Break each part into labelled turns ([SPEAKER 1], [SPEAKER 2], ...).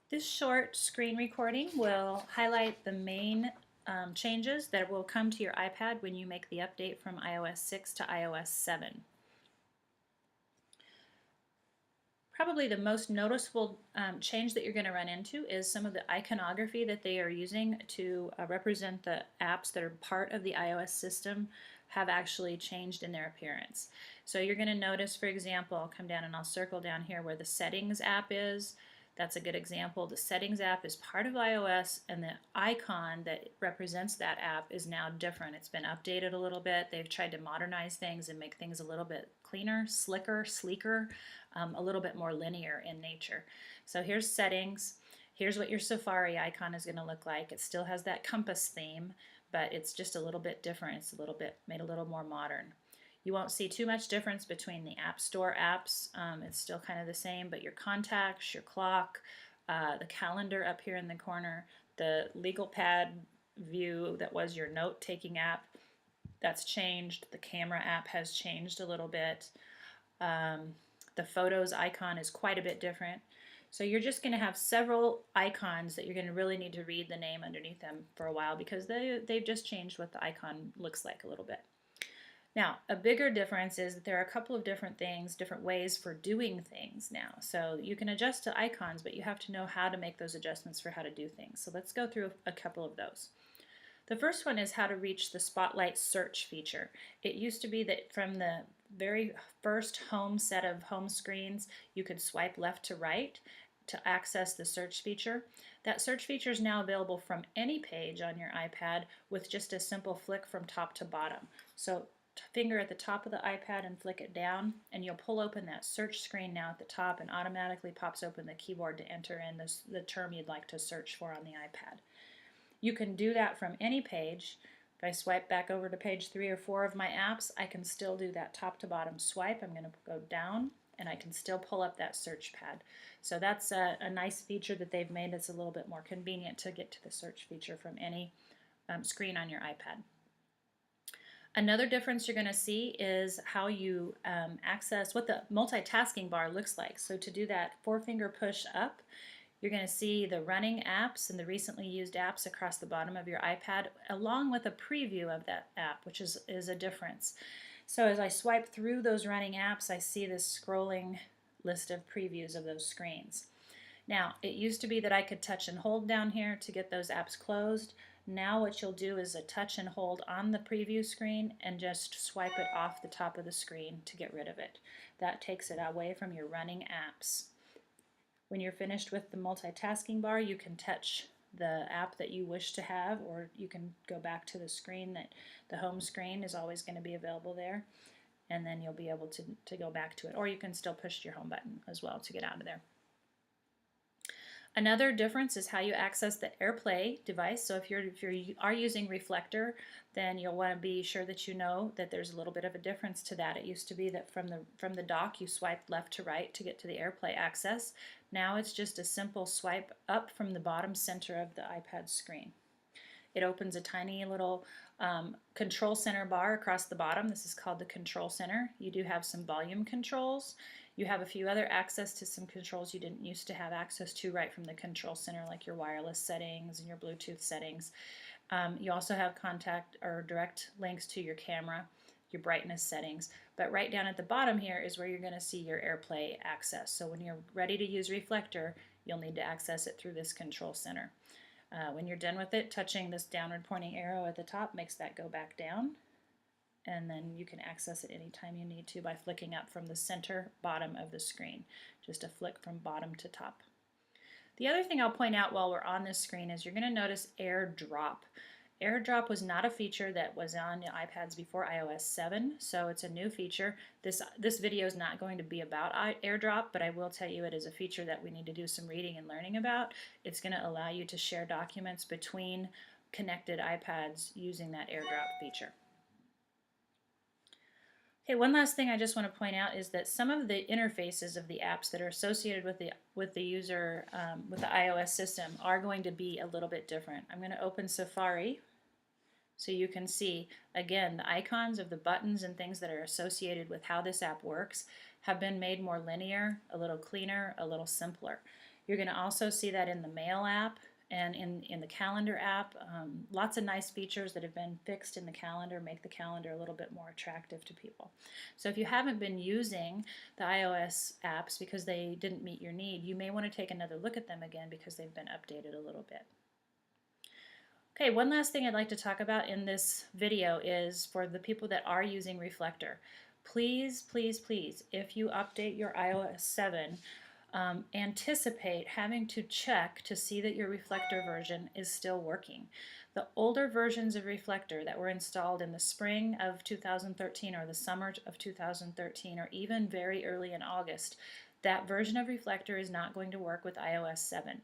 [SPEAKER 1] This short screen recording will highlight the main changes that will come to your iPad when you make the update from iOS 6 to iOS 7. Probably the most noticeable change that you're going to run into is some of the iconography that they are using to represent the apps that are part of the iOS system have actually changed in their appearance. So you're going to notice, for example, I'll come down and I'll circle down here where the Settings app is. That's a good example. The Settings app is part of iOS, and the icon that represents that app is now different. It's been updated a little bit. They've tried to modernize things and make things a little bit cleaner, slicker, sleeker, a little bit more linear in nature. So here's Settings. Here's what your Safari icon is going to look like. It still has that compass theme, but it's just a little bit different. It's a little bit made a little more modern. You won't see too much difference between the App Store apps. It's still kind of the same, but your contacts, your clock, the calendar up here in the corner, the legal pad view that was your note-taking app, that's changed. The camera app has changed a little bit. The photos icon is quite a bit different. So you're just going to have several icons that you're going to really need to read the name underneath them for a while because they've just changed what the icon looks like a little bit. Now, a bigger difference is that there are a couple of different things, different ways for doing things now. So you can adjust to icons, but you have to know how to make those adjustments for how to do things. So let's go through a couple of those. The first one is how to reach the Spotlight search feature. It used to be that from the very first home set of home screens, you could swipe left to right to access the search feature. That search feature is now available from any page on your iPad with just a simple flick from top to bottom. So finger at the top of the iPad and flick it down, and you'll pull open that search screen now at the top and automatically pops open the keyboard to enter in the term you'd like to search for on the iPad. You can do that from any page. If I swipe back over to page 3 or 4 of my apps, I can still do that top to bottom swipe. I'm going to go down and I can still pull up that search pad. So that's a nice feature that they've made that's a little bit more convenient to get to the search feature from any screen on your iPad. Another difference you're going to see is how you access what the multitasking bar looks like. So to do that 4-finger push up, you're going to see the running apps and the recently used apps across the bottom of your iPad, along with a preview of that app, which is a difference. So as I swipe through those running apps, I see this scrolling list of previews of those screens. Now, it used to be that I could touch and hold down here to get those apps closed. Now what you'll do is a touch and hold on the preview screen and just swipe it off the top of the screen to get rid of it. That takes it away from your running apps. When you're finished with the multitasking bar, you can touch the app that you wish to have, or you can go back to the screen that the home screen is always going to be available there, and then you'll be able to go back to it. Or you can still push your home button as well to get out of there. Another difference is how you access the AirPlay device. So if you are using Reflector, then you'll want to be sure that you know that there's a little bit of a difference to that. It used to be that from the dock you swiped left to right to get to the AirPlay access. Now it's just a simple swipe up from the bottom center of the iPad screen. It opens a tiny little control center bar across the bottom. This is called the control center. You do have some volume controls. You have a few other access to some controls you didn't used to have access to right from the control center, like your wireless settings and your Bluetooth settings. You also have contact or direct links to your camera, your brightness settings. But right down at the bottom here is where you're going to see your AirPlay access. So when you're ready to use Reflector, you'll need to access it through this control center. When you're done with it, touching this downward pointing arrow at the top makes that go back down. And then you can access it anytime you need to by flicking up from the center bottom of the screen. Just a flick from bottom to top. The other thing I'll point out while we're on this screen is you're going to notice AirDrop. AirDrop was not a feature that was on the iPads before iOS 7, so it's a new feature. This video is not going to be about AirDrop, but I will tell you it is a feature that we need to do some reading and learning about. It's going to allow you to share documents between connected iPads using that AirDrop feature. Okay, one last thing I just want to point out is that some of the interfaces of the apps that are associated with the user with the iOS system are going to be a little bit different. I'm going to open Safari so you can see again the icons of the buttons and things that are associated with how this app works have been made more linear, a little cleaner, a little simpler. You're going to also see that in the Mail app and in the Calendar app. Lots of nice features that have been fixed in the calendar make the calendar a little bit more attractive to people. So if you haven't been using the iOS apps because they didn't meet your need, you may want to take another look at them again because they've been updated a little bit. Okay, one last thing I'd like to talk about in this video is for the people that are using Reflector. Please, please, please, if you update your iOS 7, anticipate having to check to see that your Reflector version is still working. The older versions of Reflector that were installed in the spring of 2013 or the summer of 2013 or even very early in August, that version of Reflector is not going to work with iOS 7.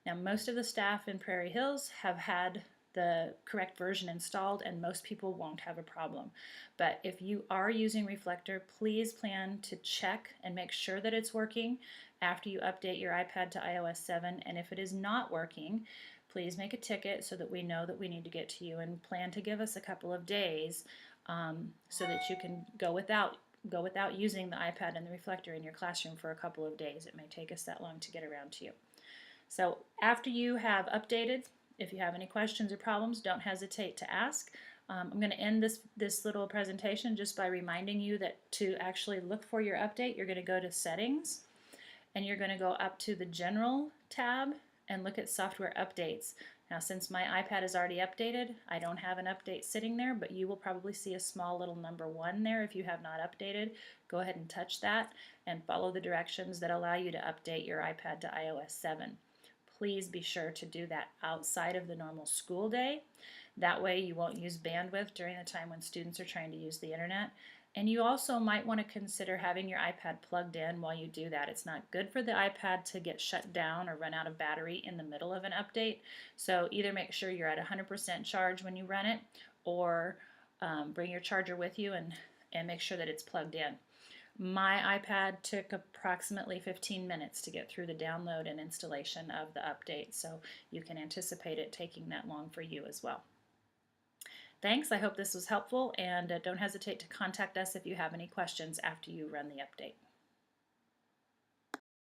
[SPEAKER 1] Now, most of the staff in Prairie Hills have had the correct version installed and most people won't have a problem. But if you are using Reflector, please plan to check and make sure that it's working after you update your iPad to iOS 7. And if it is not working, please make a ticket so that we know that we need to get to you, and plan to give us a couple of days so that you can go without using the iPad and the Reflector in your classroom for a couple of days. It may take us that long to get around to you. So after you have updated, if you have any questions or problems, don't hesitate to ask. I'm going to end this little presentation just by reminding you that to actually look for your update, you're going to go to Settings, and you're going to go up to the General tab and look at Software Updates. Now, since my iPad is already updated, I don't have an update sitting there, but you will probably see a small little number 1 there if you have not updated. Go ahead and touch that and follow the directions that allow you to update your iPad to iOS 7. Please be sure to do that outside of the normal school day. That way you won't use bandwidth during the time when students are trying to use the internet. And you also might want to consider having your iPad plugged in while you do that. It's not good for the iPad to get shut down or run out of battery in the middle of an update. So either make sure you're at 100% charge when you run it, or bring your charger with you and make sure that it's plugged in. My iPad took approximately 15 minutes to get through the download and installation of the update, so you can anticipate it taking that long for you as well. Thanks, I hope this was helpful, and don't hesitate to contact us if you have any questions after you run the update.